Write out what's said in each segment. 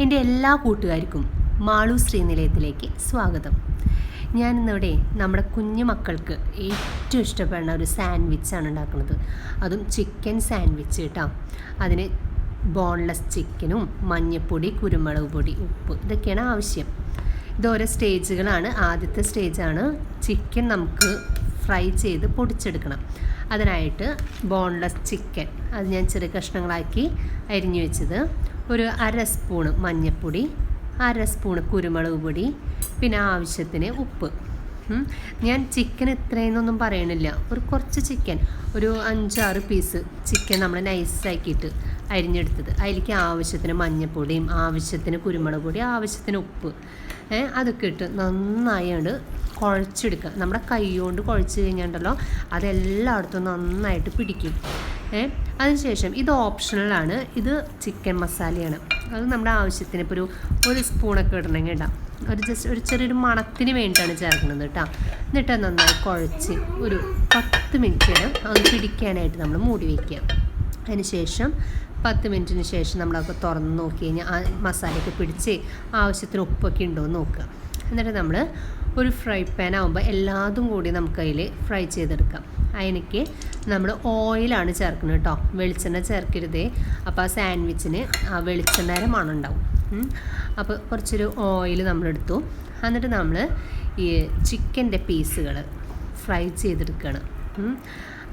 എൻ്റെ എല്ലാ കൂട്ടുകാർക്കും മാളൂസ് ശ്രീനിലയത്തിലേക്ക് സ്വാഗതം. ഞാനിന്നിവിടെ നമ്മുടെ കുഞ്ഞു മക്കൾക്ക് ഏറ്റവും ഇഷ്ടപ്പെടുന്ന ഒരു സാൻഡ്വിച്ചാണ് ഉണ്ടാക്കുന്നത്. അതും ചിക്കൻ സാൻഡ്വിച്ച് കേട്ടോ. അതിന് ബോൺലെസ് ചിക്കനും മഞ്ഞൾപ്പൊടി, കുരുമുളക് പൊടി, ഉപ്പ് ഇതൊക്കെയാണ് ആവശ്യം. ഇതോരോ സ്റ്റേജുകളാണ്. ആദ്യത്തെ സ്റ്റേജാണ് ചിക്കൻ നമുക്ക് ഫ്രൈ ചെയ്ത് പൊടിച്ചെടുക്കണം. അതിനായിട്ട് ബോൺലെസ് ചിക്കൻ അത് ഞാൻ ചെറിയ കഷ്ണങ്ങളാക്കി അരിഞ്ഞു വെച്ചത്, ഒരു 1/2 സ്പൂണ് മഞ്ഞൾപ്പൊടി, 1/2 സ്പൂണ് കുരുമുളക് പൊടി, പിന്നെ ആവശ്യത്തിന് ഉപ്പ്. ഞാൻ ചിക്കൻ ഇത്രയെന്നൊന്നും പറയണില്ല, ഒരു കുറച്ച് ചിക്കൻ, ഒരു 5-6 പീസ് ചിക്കൻ നമ്മൾ നൈസാക്കിയിട്ട് അരിഞ്ഞെടുത്തത്. അതിലേക്ക് ആവശ്യത്തിന് മഞ്ഞൾപ്പൊടിയും ആവശ്യത്തിന് കുരുമുളക് പൊടി, ആവശ്യത്തിന് ഉപ്പ് അതൊക്കെ ഇട്ട് നന്നായിട്ട് കുഴച്ചെടുക്കുക. നമ്മുടെ കൈ കൊണ്ട് കുഴച്ച് കഴിഞ്ഞാണ്ടല്ലോ അതെല്ലായിടത്തും നന്നായിട്ട് പിടിക്കും. അതിനുശേഷം ഇത് ഓപ്ഷണലാണ്, ഇത് ചിക്കൻ മസാലയാണ്. അത് നമ്മുടെ ആവശ്യത്തിന് ഇപ്പോൾ ഒരു സ്പൂണൊക്കെ ഇടണമെങ്കിൽ ഇടാം. ഒരു ചെറിയൊരു മണത്തിന് വേണ്ടിയിട്ടാണ് ചേർക്കുന്നത് കേട്ടോ. എന്നിട്ട് നന്നായി കുഴച്ച് ഒരു 10 മിനിറ്റ് നേരം അത് പിടിക്കാനായിട്ട് നമ്മൾ മൂടി വയ്ക്കുക. അതിനുശേഷം 10 മിനിറ്റിന് ശേഷം നമ്മളതൊക്കെ തുറന്ന് നോക്കി കഴിഞ്ഞാൽ ആ മസാലയൊക്കെ പിടിച്ച് ആവശ്യത്തിന് ഉപ്പൊക്കെ ഉണ്ടോ എന്ന് നോക്കുക. എന്നിട്ട് നമ്മൾ ഒരു ഫ്രൈ പാൻ ആകുമ്പോൾ എല്ലാതും കൂടി നമുക്ക് അതിൽ ഫ്രൈ ചെയ്തെടുക്കാം. അതിനൊക്കെ നമ്മൾ ഓയിലാണ് ചേർക്കുന്നത് കേട്ടോ, വെളിച്ചെണ്ണ ചേർക്കരുതേ. അപ്പോൾ ആ സാൻഡ്വിച്ചിന് ആ വെളിച്ചെണ്ണയുടെ മണം ഉണ്ടാവും. അപ്പോൾ കുറച്ചൊരു ഓയിൽ നമ്മളെടുത്തു. എന്നിട്ട് നമ്മൾ ഈ ചിക്കൻ്റെ പീസുകൾ ഫ്രൈ ചെയ്തെടുക്കുകയാണ്.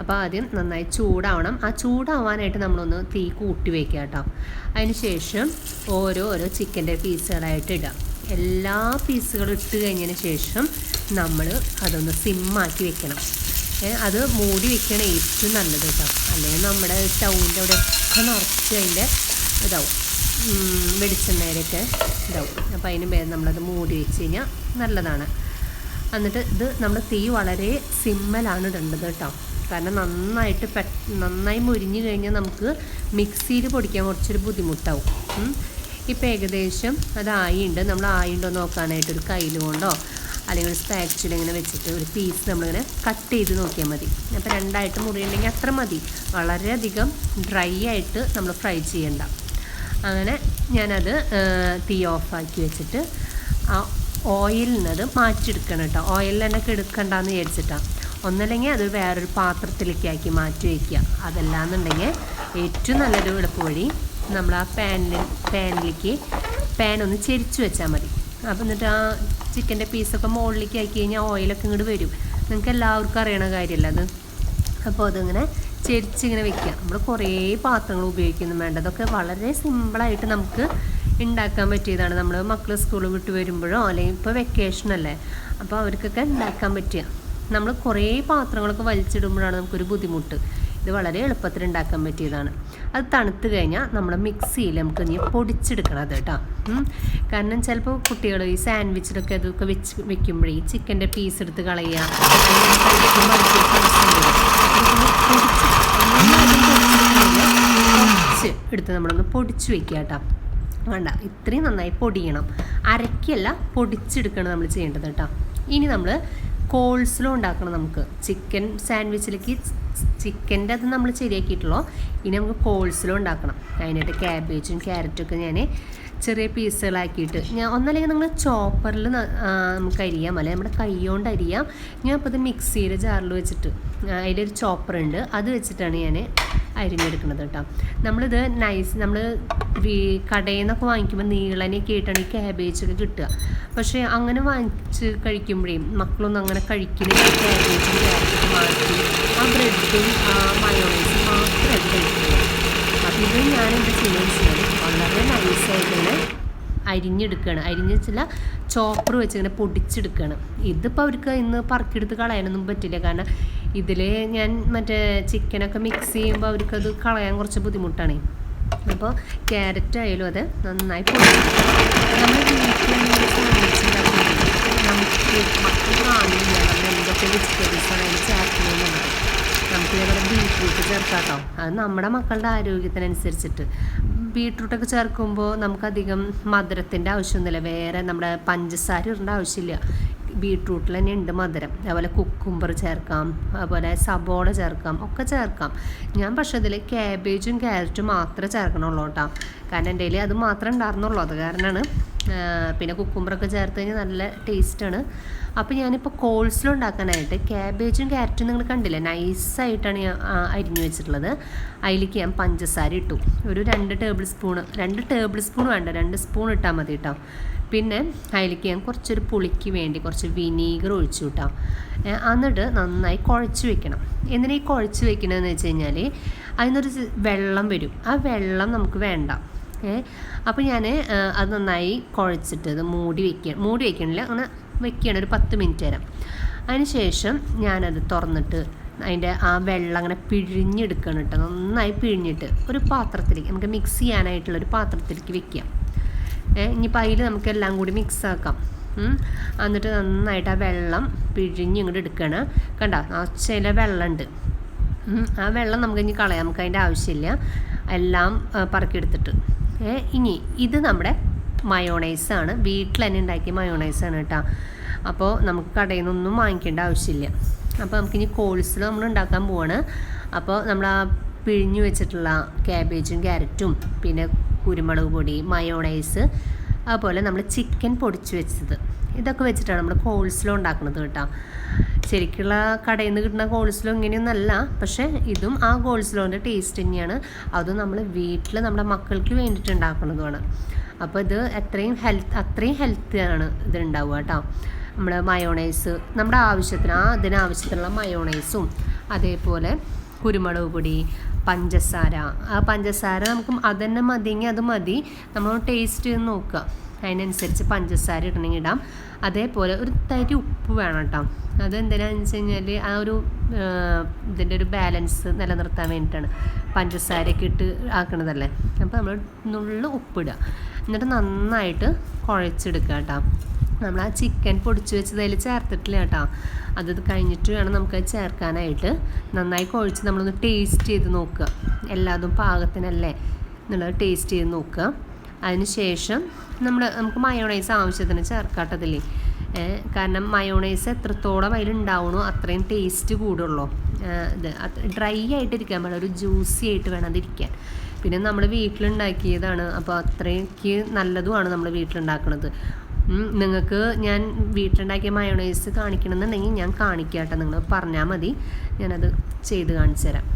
അപ്പോൾ ആദ്യം നന്നായി ചൂടാവണം. ആ ചൂടാവാനായിട്ട് നമ്മളൊന്ന് തീ കൂട്ടി വയ്ക്കുക കേട്ടോ. അതിന് ശേഷം ഓരോ ചിക്കൻ്റെ പീസുകളായിട്ട് ഇടാം. എല്ലാ പീസുകളും ഇട്ട് കഴിഞ്ഞതിന് ശേഷം നമ്മൾ അതൊന്ന് സിമ്മാക്കി വെക്കണം. അത് മൂടി വെക്കണം ഏറ്റവും നല്ലത് കേട്ടോ. അല്ലെങ്കിൽ നമ്മുടെ സ്റ്റൗവിൻ്റെ അവിടെ ഒക്കെ നിറച്ച് അതിൻ്റെ ഇതാവും, വെളിച്ചെണ്ണയിലൊക്കെ ഇതാവും. അപ്പോൾ അതിന് മേലെ നമ്മളത് മൂടി വെച്ച് കഴിഞ്ഞാൽ നല്ലതാണ്. എന്നിട്ട് ഇത് നമ്മൾ തീ വളരെ സിമ്മലാണ് ഇടേണ്ടത് കേട്ടോ. കാരണം നന്നായി മുരിഞ്ഞ് കഴിഞ്ഞാൽ നമുക്ക് മിക്സിയിൽ പൊടിക്കാൻ കുറച്ചൊരു ബുദ്ധിമുട്ടാവും. ഇപ്പോൾ ഏകദേശം അതായിണ്ട്. നമ്മൾ ആയിണ്ടോ നോക്കാനായിട്ട് ഒരു കയ്യിൽ കൊണ്ടോ അല്ലെങ്കിൽ ഒരു സ്പാച്ചിൽ ഇങ്ങനെ വെച്ചിട്ട് ഒരു പീസ് നമ്മളിങ്ങനെ കട്ട് ചെയ്ത് നോക്കിയാൽ മതി. അപ്പോൾ 2ആയിട്ട് മുറിയുണ്ടെങ്കിൽ അത്ര മതി. വളരെയധികം ഡ്രൈ ആയിട്ട് നമ്മൾ ഫ്രൈ ചെയ്യണ്ട. അങ്ങനെ ഞാനത് തീ ഓഫാക്കി വെച്ചിട്ട് ആ ഓയിലിൽ നിന്നത് മാറ്റിയെടുക്കണം കേട്ടോ. ഓയിലിൽ തന്നെ എടുക്കണ്ടെന്ന് വിചാരിച്ചിട്ടാണ്. ഒന്നല്ലെങ്കിൽ അത് വേറൊരു പാത്രത്തിലേക്ക് ആക്കി മാറ്റി വയ്ക്കുക. അതല്ലാന്നുണ്ടെങ്കിൽ ഏറ്റവും നല്ലൊരു എളുപ്പവഴി നമ്മൾ ആ പാനിലേക്ക് പാൻ ഒന്ന് ചെരിച്ച് വെച്ചാൽ മതി. അപ്പോൾ എന്നിട്ട് ആ ചിക്കൻ്റെ പീസൊക്കെ മുകളിലേക്ക് ആക്കി കഴിഞ്ഞാൽ ഓയിലൊക്കെ ഇങ്ങോട്ട് വരും. നിങ്ങൾക്ക് എല്ലാവർക്കും അറിയണ കാര്യമല്ല അത്. അപ്പോൾ അതിങ്ങനെ ചെരിച്ചിങ്ങനെ വെക്കുക. നമ്മൾ കുറേ പാത്രങ്ങൾ ഉപയോഗിക്കുന്നു വേണ്ട. അതൊക്കെ വളരെ സിമ്പിളായിട്ട് നമുക്ക് ഉണ്ടാക്കാൻ പറ്റിയതാണ്. നമ്മൾ മക്കൾ സ്കൂൾ വിട്ട് വരുമ്പോഴോ അല്ലെങ്കിൽ ഇപ്പോൾ വെക്കേഷനല്ലേ, അപ്പോൾ അവർക്കൊക്കെ ഉണ്ടാക്കാൻ പറ്റുക. നമ്മൾ കുറേ പാത്രങ്ങളൊക്കെ വലിച്ചിടുമ്പോഴാണ് നമുക്കൊരു ബുദ്ധിമുട്ട്. ഇത് വളരെ എളുപ്പത്തിൽ ഉണ്ടാക്കാൻ പറ്റിയതാണ്. അത് തണുത്ത് കഴിഞ്ഞാൽ നമ്മൾ മിക്സിയിൽ നമുക്ക് ഇനി പൊടിച്ചെടുക്കണം അത് കേട്ടോ. കാരണം ചിലപ്പോൾ കുട്ടികൾ ഈ സാൻഡ്വിച്ചിലൊക്കെ അതൊക്കെ വെക്കുമ്പോഴേ ഈ ചിക്കൻ്റെ പീസ് എടുത്ത് കളയുക, എടുത്ത് നമ്മളൊന്ന് പൊടിച്ച് വെക്കുക കേട്ടോ. വേണ്ട, ഇത്രയും നന്നായി പൊടിയണം. അരക്കല്ല, പൊടിച്ചെടുക്കണം നമ്മൾ ചെയ്യേണ്ടത് കേട്ടോ. ഇനി നമ്മൾ കോൾസ്ലോ ഉണ്ടാക്കണം. നമുക്ക് ചിക്കൻ സാൻഡ്വിച്ചിലേക്ക് ചിക്കൻ്റെ അത് നമ്മൾ ശരിയാക്കിയിട്ടുള്ളൂ. ഇനി നമുക്ക് കോൾസ്ലോ ഉണ്ടാക്കണം. അതിനായിട്ട് ക്യാബേജും ക്യാരറ്റൊക്കെ ഞാൻ ചെറിയ പീസുകളാക്കിയിട്ട് ഒന്നല്ലെങ്കിൽ നമ്മൾ ചോപ്പറിൽ നമുക്ക് അരിയാം, അല്ലെങ്കിൽ നമ്മുടെ കൈ കൊണ്ട് അരിയാം. ഞാൻ അപ്പോൾ ഇത് മിക്സിയുടെ ജാറിൽ വെച്ചിട്ട് അതിലൊരു ചോപ്പറുണ്ട്, അത് വെച്ചിട്ടാണ് ഞാൻ അരിഞ്ഞെടുക്കുന്നത് കേട്ടോ. നമ്മളിത് നമ്മൾ കടയിൽ നിന്നൊക്കെ വാങ്ങിക്കുമ്പോൾ നീളനൊക്കെ ആയിട്ടാണ് ഈ ക്യാബേജൊക്കെ കിട്ടുക. പക്ഷേ അങ്ങനെ വാങ്ങിച്ച് കഴിക്കുമ്പോഴേ മക്കളൊന്നും അങ്ങനെ കഴിക്കുന്നില്ല. ക്യാബേജും ക്യാരറ്റൊക്കെ മാറ്റി ആ ബ്രെഡും മയോണൈസും മാത്രമായിട്ട് കഴിക്കുന്നത്. അപ്പോൾ ഇത് ഞാൻ എന്താ ചെയ്യുന്നത് വളരെ നൈസായിട്ട് ഇങ്ങനെ അരിഞ്ഞെടുക്കുകയാണ്. അരിഞ്ഞിച്ചില്ല, ചോപ്പർ വെച്ച് ഇങ്ങനെ പൊടിച്ചെടുക്കുകയാണ്. ഇതിപ്പോൾ അവർക്ക് ഇന്ന് പറക്കിയെടുത്ത് കളയാനൊന്നും പറ്റില്ല. കാരണം ഇതിൽ ഞാൻ മറ്റേ ചിക്കനൊക്കെ മിക്സ് ചെയ്യുമ്പോൾ അവർക്കത് കളയാൻ കുറച്ച് ബുദ്ധിമുട്ടാണ്. അപ്പോൾ ക്യാരറ്റ് ആയാലും അത് നന്നായി പൊടിക്കും. നമ്മൾ നമുക്ക് മക്കൾ കാണില്ല നമ്മൾ എന്തൊക്കെ വെജിറ്റബിൾസാണ് അതിൽ ചേർക്കണമെന്നുള്ളത്. നമുക്ക് ഇതേപോലെ ബീറ്റ്റൂട്ട് ചേർക്കാം കേട്ടോ. അത് നമ്മുടെ മക്കളുടെ ആരോഗ്യത്തിനനുസരിച്ചിട്ട്. ബീറ്റ്റൂട്ടൊക്കെ ചേർക്കുമ്പോൾ നമുക്കധികം മധുരത്തിൻ്റെ ആവശ്യമൊന്നുമില്ല, വേറെ നമ്മുടെ പഞ്ചസാര ഇടേണ്ട ആവശ്യമില്ല. ബീട്രൂട്ടിൽ തന്നെ ഉണ്ട് മധുരം. അതുപോലെ കുക്കുംബർ ചേർക്കാം, അതുപോലെ സബോള ചേർക്കാം, ഒക്കെ ചേർക്കാം. ഞാൻ പക്ഷേ ഇതിൽ ക്യാബേജും ക്യാരറ്റും മാത്രമേ ചേർക്കണുള്ളൂ കേട്ടോ. കാരണം എൻ്റെ കയ്യിൽ അത് മാത്രമേ ഉണ്ടായിരുന്നുള്ളൂ. അത് കാരണമാണ്. പിന്നെ കുക്കുംബറൊക്കെ ചേർത്ത് കഴിഞ്ഞാൽ നല്ല ടേസ്റ്റാണ്. അപ്പോൾ ഞാനിപ്പോൾ കോൾസ്ലോ ഉണ്ടാക്കാനായിട്ട് ക്യാബേജും ക്യാരറ്റും നിങ്ങൾ കണ്ടില്ലേ, നൈസായിട്ടാണ് ഞാൻ അരിഞ്ഞു വെച്ചിട്ടുള്ളത്. അതിലേക്ക് ഞാൻ പഞ്ചസാര ഇട്ടു. ഒരു 2 ടേബിൾ സ്പൂൺ വേണ്ട, 2 സ്പൂൺ ഇട്ടാൽ മതി കേട്ടോ. പിന്നെ അതിലേക്ക് ഞാൻ കുറച്ചൊരു പുളിക്ക് വേണ്ടി കുറച്ച് വിനീഗർ ഒഴിച്ചു കിട്ടാം. എന്നിട്ട് നന്നായി കുഴച്ച് വെക്കണം. എന്തിനാ ഈ കുഴച്ച് വെക്കണമെന്ന് വെച്ച് കഴിഞ്ഞാൽ അതിനൊരു വെള്ളം വരും. ആ വെള്ളം നമുക്ക് വേണ്ട. അപ്പോൾ ഞാൻ അത് നന്നായി കുഴച്ചിട്ട് ഇത് മൂടി വയ്ക്കണില്ല, അങ്ങനെ വെക്കുകയാണ് ഒരു 10 മിനിറ്റ് നേരം. അതിന് ശേഷം ഞാനത് തുറന്നിട്ട് അതിൻ്റെ ആ വെള്ളം അങ്ങനെ പിഴിഞ്ഞെടുക്കണം കേട്ടോ. നന്നായി പിഴിഞ്ഞിട്ട് ഒരു പാത്രത്തിലേക്ക്, നമുക്ക് മിക്സ് ചെയ്യാനായിട്ടുള്ളൊരു പാത്രത്തിലേക്ക് വെക്കാം. ഇനിയിപ്പോൾ അതിൽ നമുക്ക് എല്ലാം കൂടി മിക്സ് ആക്കാം. എന്നിട്ട് നന്നായിട്ട് ആ വെള്ളം പിഴിഞ്ഞ് ഇങ്ങോട്ട് എടുക്കണം. കണ്ടോ, ചില വെള്ളമുണ്ട്. ആ വെള്ളം നമുക്ക് ഇനി കളയാം, നമുക്ക് അതിൻ്റെ ആവശ്യമില്ല. എല്ലാം പറക്കിയെടുത്തിട്ട് ഇനി ഇത് നമ്മുടെ മയോണൈസാണ്, വീട്ടിൽ തന്നെ ഉണ്ടാക്കിയ മയോണൈസാണ് കേട്ടോ. അപ്പോൾ നമുക്ക് കടയിൽ നിന്നൊന്നും വാങ്ങിക്കേണ്ട ആവശ്യമില്ല. അപ്പോൾ നമുക്കിനി കോൾസ്ലോ നമ്മൾ ഉണ്ടാക്കാൻ പോവാണ്. അപ്പോൾ നമ്മൾ ആ പിഴിഞ്ഞു വെച്ചിട്ടുള്ള ക്യാബേജും ക്യാരറ്റും പിന്നെ കുരുമുളക് പൊടി, മയോണൈസ്, അതുപോലെ നമ്മൾ ചിക്കൻ പൊടിച്ച് വെച്ചത്, ഇതൊക്കെ വെച്ചിട്ടാണ് നമ്മൾ കോൾസ്ലോ ഉണ്ടാക്കുന്നത് കേട്ടോ. ശരിക്കുള്ള കടയിൽ നിന്ന് കിട്ടുന്ന കോൾസ്ലോ ഇങ്ങനെയൊന്നല്ല, പക്ഷേ ഇതും ആ കോൾസ്ലോൻ്റെ ടേസ്റ്റ് തന്നെയാണ്. അതും നമ്മൾ വീട്ടിൽ നമ്മുടെ മക്കൾക്ക് വേണ്ടിയിട്ട് ഉണ്ടാക്കുന്നതുമാണ്. അപ്പോൾ ഇത് അത്രയും ഹെൽത്തിയാണ് ഇത് ഉണ്ടാവുക കേട്ടോ. നമ്മൾ മയോണൈസ് നമ്മുടെ ആവശ്യത്തിന്, അതിനാവശ്യത്തിനുള്ള മയോണൈസും അതേപോലെ കുരുമുളക് പൊടി, പഞ്ചസാര. ആ പഞ്ചസാര നമുക്ക് അതന്നെ മതിയെങ്കിൽ അത് മതി, നമ്മൾ ടേസ്റ്റ് ചെയ്ത് നോക്കുക. അതിനനുസരിച്ച് പഞ്ചസാര ഇടണമെങ്കിൽ ഇടാം. അതേപോലെ ഒരു തരി ഉപ്പ് വേണം കേട്ടോ. അതെന്തിനാണെന്ന് വെച്ച് കഴിഞ്ഞാൽ ആ ഒരു ഇതിൻ്റെ ഒരു ബാലൻസ് നിലനിർത്താൻ വേണ്ടിയിട്ടാണ്. പഞ്ചസാരയൊക്കെ ഇട്ട് ആക്കണതല്ലേ. അപ്പോൾ നമ്മൾ നുള്ളു ഉപ്പിടുക. എന്നിട്ട് നന്നായിട്ട് കുഴച്ചെടുക്കുക കേട്ടോ. നമ്മൾ ആ ചിക്കൻ പൊടിച്ച് വെച്ചത് അതിൽ ചേർത്തിട്ടില്ല കേട്ടോ. അത് കഴിഞ്ഞിട്ട് വേണം നമുക്കത് ചേർക്കാനായിട്ട്. നന്നായി കുഴച്ച് നമ്മളൊന്ന് ടേസ്റ്റ് ചെയ്ത് നോക്കുക, എല്ലാതും പാകത്തിനല്ലേ എന്നുള്ളത് ടേസ്റ്റ് ചെയ്ത് നോക്കുക. അതിന് ശേഷം നമുക്ക് മയോണൈസ് ആവശ്യത്തിന് ചേർക്കാട്ടതില്ലേ. കാരണം മയോണൈസ് എത്രത്തോളം അതിലുണ്ടാവണോ അത്രയും ടേസ്റ്റ് കൂടുള്ളൂ. ഇത് ഡ്രൈ ആയിട്ടിരിക്കാൻ പാടില്ല, ഒരു ജ്യൂസി ആയിട്ട് വേണം അതിരിക്കാൻ. പിന്നെ നമ്മൾ വീട്ടിലുണ്ടാക്കിയതാണ്, അപ്പോൾ അത്രയ്ക്ക് നല്ലതുമാണ് നമ്മൾ വീട്ടിലുണ്ടാക്കുന്നത്. നിങ്ങൾക്ക് ഞാൻ വീട്ടിലുണ്ടാക്കിയ മയോണൈസ് കാണിക്കണമെന്നുണ്ടെങ്കിൽ ഞാൻ കാണിക്കാം കേട്ടോ. നിങ്ങൾ പറഞ്ഞാൽ മതി, ഞാനത് ചെയ്ത് കാണിച്ചു തരാം.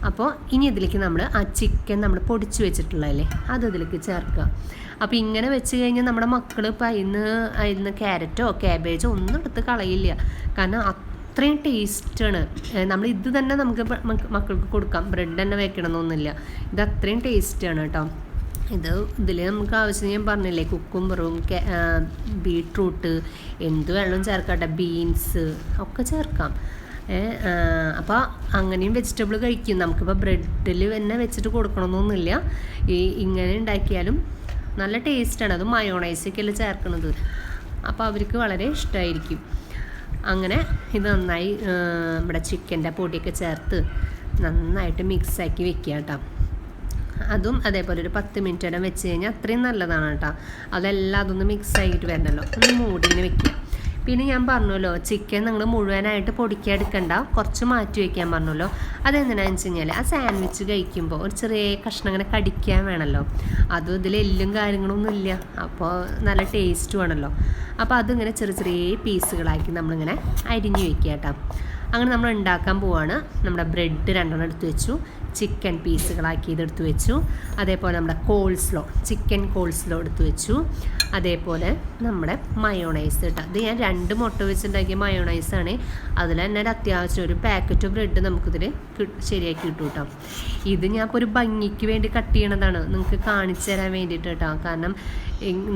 അപ്പോൾ ഇനി ഇതിലേക്ക് നമ്മൾ ആ ചിക്കൻ നമ്മൾ പൊടിച്ച് വെച്ചിട്ടുള്ളതല്ലേ അത് ഇതിലേക്ക് ചേർക്കുക. അപ്പോൾ ഇങ്ങനെ വെച്ച് കഴിഞ്ഞാൽ നമ്മുടെ മക്കൾ ഇപ്പോൾ അതിന്ന് ക്യാരറ്റോ ക്യാബേജോ ഒന്നും എടുത്ത് കളയില്ല. കാരണം അത്രയും ടേസ്റ്റാണ്. നമ്മൾ ഇത് തന്നെ നമുക്ക് മക്കൾക്ക് കൊടുക്കാം, ബ്രെഡ് തന്നെ വെക്കണമെന്നൊന്നുമില്ല. ഇത് അത്രയും ടേസ്റ്റാണ് കേട്ടോ. ഇതിൽ നമുക്ക് ആവശ്യം ഞാൻ പറഞ്ഞില്ലേ, കുക്കുംബറും ബീട്രൂട്ട് എന്ത് വെള്ളം ചേർക്കട്ടെ, ബീൻസ് ഒക്കെ ചേർക്കാം. അപ്പോൾ അങ്ങനെയും വെജിറ്റബിൾ കഴിക്കും. നമുക്കിപ്പോൾ ബ്രെഡിൽ തന്നെ വെച്ചിട്ട് കൊടുക്കണമെന്നൊന്നുമില്ല. ഇങ്ങനെ ഉണ്ടാക്കിയാലും നല്ല ടേസ്റ്റാണ്. അത് മയോണൈസൊക്കെയല്ലേ ചേർക്കണത്, അപ്പോൾ അവർക്ക് വളരെ ഇഷ്ടമായിരിക്കും. അങ്ങനെ ഇത് നന്നായി നമ്മുടെ ചിക്കൻ്റെ പൊടിയൊക്കെ ചേർത്ത് നന്നായിട്ട് മിക്സാക്കി വെക്കുക കേട്ടോ. അതും അതേപോലെ ഒരു 10 മിനിറ്റ് വരെ വെച്ച് കഴിഞ്ഞാൽ അത്രയും നല്ലതാണ് കേട്ടോ. അതെല്ലാം അതൊന്ന് മിക്സ് ആയിട്ട് വരണമല്ലോ, ഒന്ന് മൂടിങ്ങനെ വെക്കുക. പിന്നെ ഞാൻ പറഞ്ഞല്ലോ, ചിക്കൻ നിങ്ങൾ മുഴുവനായിട്ട് പൊടിക്കാതെടുക്കണ്ട, കുറച്ച് മാറ്റി വയ്ക്കാൻ പറഞ്ഞല്ലോ. അതെന്തിനാണെന്ന് വെച്ച് കഴിഞ്ഞാൽ ആ സാൻഡ്വിച്ച് കഴിക്കുമ്പോൾ ഒരു ചെറിയ കഷ്ണം ഇങ്ങനെ കടിക്കാൻ വേണമല്ലോ. അതും ഇതിൽ എല്ലും കാര്യങ്ങളൊന്നും ഇല്ല, അപ്പോൾ നല്ല ടേസ്റ്റും ആണല്ലോ. അപ്പോൾ അതിങ്ങനെ ചെറിയ പീസുകളാക്കി നമ്മളിങ്ങനെ അരിഞ്ഞ് വയ്ക്കുക കേട്ടോ. അങ്ങനെ നമ്മൾ ഉണ്ടാക്കാൻ പോവാണ്. നമ്മുടെ ബ്രെഡ് 2 എടുത്ത് വെച്ചു, ചിക്കൻ പീസുകളാക്കി ഇതെടുത്ത് വെച്ചു. അതേപോലെ നമ്മുടെ ചിക്കൻ കോൾസ്ലോ എടുത്ത് വെച്ചു. അതേപോലെ നമ്മുടെ മയോണൈസ് കേട്ടോ. ഇത് ഞാൻ 2 മുട്ട വെച്ചുണ്ടാക്കിയ മയോണൈസാണ്. അതിൽ തന്നെ ഒരു അത്യാവശ്യം ഒരു പാക്കറ്റ് ബ്രെഡ് നമുക്കിതിൽ ശരിയാക്കി കിട്ടും കേട്ടോ. ഇത് ഞാൻ ഇപ്പോൾ ഒരു ഭംഗിക്ക് വേണ്ടി കട്ട് ചെയ്യണതാണ്, നിങ്ങൾക്ക് കാണിച്ചു തരാൻ വേണ്ടിയിട്ട് കേട്ടോ. കാരണം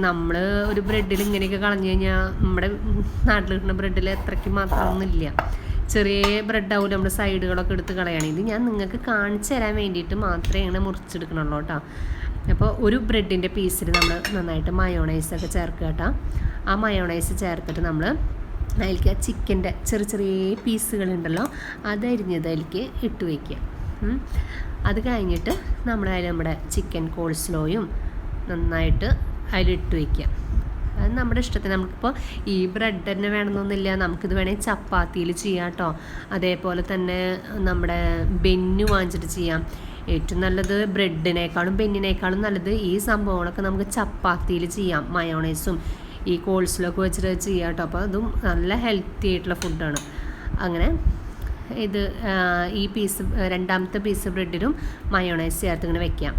നമ്മൾ ഒരു ബ്രെഡിൽ ഇങ്ങനെയൊക്കെ കളഞ്ഞു കഴിഞ്ഞാൽ നമ്മുടെ നാട്ടിൽ കിട്ടുന്ന ബ്രെഡിൽ എത്രയ്ക്ക് മാത്രമൊന്നുമില്ല. ചെറിയ ബ്രെഡാവും നമ്മുടെ സൈഡുകളൊക്കെ എടുത്ത് കളയാണ്. ഇത് ഞാൻ നിങ്ങൾക്ക് കാണിച്ചു തരാൻ വേണ്ടിയിട്ട് മാത്രമേ ഇങ്ങനെ മുറിച്ചെടുക്കണുള്ളൂ കേട്ടോ. അപ്പോൾ ഒരു ബ്രെഡിൻ്റെ പീസിൽ നമ്മൾ നന്നായിട്ട് മയോണൈസൊക്കെ ചേർക്കുക കേട്ടോ. ആ മയോണൈസ് ചേർത്തിട്ട് നമ്മൾ അതിലേക്ക് ചിക്കൻ്റെ ചെറിയ പീസുകളുണ്ടല്ലോ അതരിഞ്ഞത് അതിലേക്ക് ഇട്ട് വയ്ക്കുക. അത് കഴിഞ്ഞിട്ട് നമ്മുടെ ചിക്കൻ കോൾസ്ലോയും നന്നായിട്ട് അതിലിട്ട് വയ്ക്കുക. അത് നമ്മുടെ ഇഷ്ടത്തിന്. നമുക്കിപ്പോൾ ഈ ബ്രെഡ് തന്നെ വേണമെന്നൊന്നുമില്ല, നമുക്കിത് വേണമെങ്കിൽ ചപ്പാത്തിയിൽ ചെയ്യാം കേട്ടോ. അതേപോലെ തന്നെ നമ്മുടെ ബെന്ന് വാങ്ങിച്ചിട്ട് ചെയ്യാം. ഏറ്റവും നല്ലത് ബ്രെഡിനേക്കാളും ബെന്നിനേക്കാളും നല്ലത് ഈ സംഭവങ്ങളൊക്കെ നമുക്ക് ചപ്പാത്തിയിൽ ചെയ്യാം. മയോണൈസും ഈ കോൾസ്ലോക്കെ വെച്ചിട്ട് ചെയ്യാം കേട്ടോ. അപ്പോൾ അതും നല്ല ഹെൽത്തി ആയിട്ടുള്ള ഫുഡാണ്. അങ്ങനെ ഇത് ഈ രണ്ടാമത്തെ പീസ് ബ്രെഡിലും മയോണൈസ് ചേർത്ത് ഇങ്ങനെ വെക്കാം.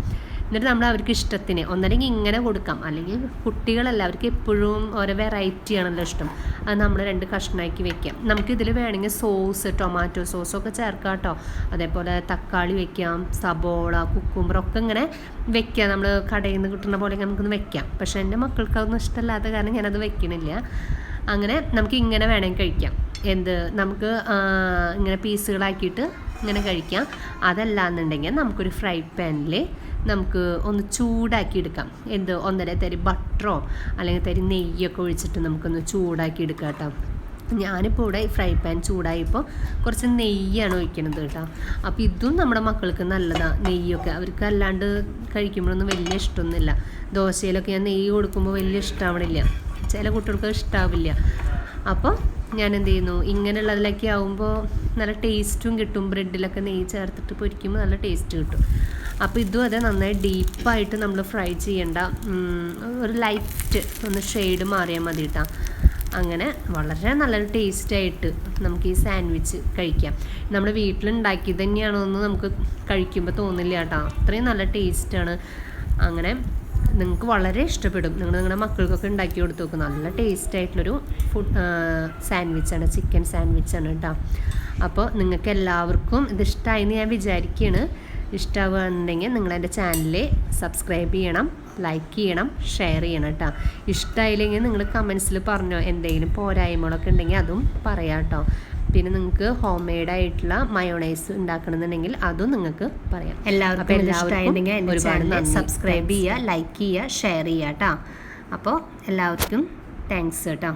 എന്നിട്ട് നമ്മൾ അവർക്ക് ഇഷ്ടത്തിന് ഒന്നല്ലെങ്കിൽ ഇങ്ങനെ കൊടുക്കാം, അല്ലെങ്കിൽ കുട്ടികളല്ല, അവർക്ക് എപ്പോഴും ഓരോ വെറൈറ്റി ആണല്ലോ ഇഷ്ടം. അത് നമ്മൾ 2 കഷ്ണമാക്കി വെക്കാം. നമുക്കിതിൽ വേണമെങ്കിൽ സോസ്, ടൊമാറ്റോ സോസൊക്കെ ചേർക്കാം കേട്ടോ. അതേപോലെ തക്കാളി വെക്കാം, സബോള, കുക്കുംബറൊക്കെ ഇങ്ങനെ വെക്കാം. നമ്മൾ കടയിൽ നിന്ന് കിട്ടുന്ന പോലെ നമുക്കൊന്ന് വെക്കാം. പക്ഷേ എൻ്റെ മക്കൾക്ക് അതൊന്നും ഇഷ്ടമല്ലാത്ത കാരണം ഞാനത് വെക്കണില്ല. അങ്ങനെ നമുക്ക് ഇങ്ങനെ വേണമെങ്കിൽ കഴിക്കാം. നമുക്ക് ഇങ്ങനെ പീസുകളാക്കിയിട്ട് ഇങ്ങനെ കഴിക്കാം. അതല്ലാന്നുണ്ടെങ്കിൽ നമുക്കൊരു ഫ്രൈ പാനിൽ നമുക്ക് ഒന്ന് ചൂടാക്കി എടുക്കാം. 1.5 തരി ബട്ടറോ അല്ലെങ്കിൽ തരി നെയ്യൊക്കെ ഒഴിച്ചിട്ട് നമുക്കൊന്ന് ചൂടാക്കി എടുക്കാം കേട്ടോ. ഞാനിപ്പോൾ ഇവിടെ ഫ്രൈ പാൻ ചൂടായപ്പോൾ കുറച്ച് നെയ്യാണ് ഒഴിക്കണത് കേട്ടോ. അപ്പോൾ ഇതും നമ്മുടെ മക്കൾക്ക് നല്ലതാണ്. നെയ്യൊക്കെ അവർക്ക് അല്ലാണ്ട് കഴിക്കുമ്പോഴൊന്നും വലിയ ഇഷ്ടമൊന്നുമില്ല. ദോശയിലൊക്കെ ഞാൻ നെയ്യ് കൊടുക്കുമ്പോൾ വലിയ ഇഷ്ടമാവണില്ല, ചില കുട്ടികൾക്ക് ഇഷ്ടാവില്ല. അപ്പോൾ ഞാൻ എന്ത് ചെയ്യുന്നു, ഇങ്ങനെയുള്ളതിലൊക്കെ ആവുമ്പോൾ നല്ല ടേസ്റ്റും കിട്ടും. ബ്രെഡിലൊക്കെ നെയ്യ് ചേർത്തിട്ട് പൊരിക്കുമ്പോൾ നല്ല ടേസ്റ്റ് കിട്ടും. അപ്പോൾ ഇതും അതെ, നന്നായി ഡീപ്പായിട്ട് നമ്മൾ ഫ്രൈ ചെയ്യേണ്ട, ഒരു ലൈറ്റ് ഒന്ന് ഷെയ്ഡ് മാറിയാൽ മതി കേട്ടോ. അങ്ങനെ വളരെ നല്ലൊരു ടേസ്റ്റായിട്ട് നമുക്ക് ഈ സാൻഡ്വിച്ച് കഴിക്കാം. നമ്മുടെ വീട്ടിലുണ്ടാക്കി തന്നെയാണോ എന്ന് നമുക്ക് കഴിക്കുമ്പോൾ തോന്നില്ല കേട്ടോ, അത്രയും നല്ല ടേസ്റ്റാണ്. അങ്ങനെ നിങ്ങൾക്ക് വളരെ ഇഷ്ടപ്പെടും. നിങ്ങളുടെ മക്കൾക്കൊക്കെ ഉണ്ടാക്കി കൊടുത്ത് നോക്കും. നല്ല ടേസ്റ്റായിട്ടുള്ളൊരു സാൻഡ്വിച്ചാണ്, ചിക്കൻ സാൻഡ്വിച്ചാണ് കേട്ടോ. അപ്പോൾ നിങ്ങൾക്ക് എല്ലാവർക്കും ഇത് ഇഷ്ടമായെന്ന് ഞാൻ വിചാരിക്കുകയാണ്. ഇഷ്ടമാവുകയാണെന്നുണ്ടെങ്കിൽ നിങ്ങളെൻ്റെ ചാനലിൽ സബ്സ്ക്രൈബ് ചെയ്യണം, ലൈക്ക് ചെയ്യണം, ഷെയർ ചെയ്യണം കേട്ടോ. ഇഷ്ടമായില്ലെങ്കിൽ നിങ്ങൾ കമൻസിൽ പറഞ്ഞോ, എന്തെങ്കിലും പോരായ്മകളൊക്കെ ഉണ്ടെങ്കിൽ അതും പറയാം കേട്ടോ. പിന്നെ നിങ്ങൾക്ക് ഹോം മെയ്ഡായിട്ടുള്ള മയോണൈസ് ഉണ്ടാക്കണമെന്നുണ്ടെങ്കിൽ അതും നിങ്ങൾക്ക് പറയാം. എല്ലാവർക്കും ഒരുപാട് സബ്സ്ക്രൈബ് ചെയ്യുക, ലൈക്ക് ചെയ്യുക, ഷെയർ ചെയ്യുക കേട്ടോ. അപ്പോൾ എല്ലാവർക്കും താങ്ക്സ് കേട്ടോ.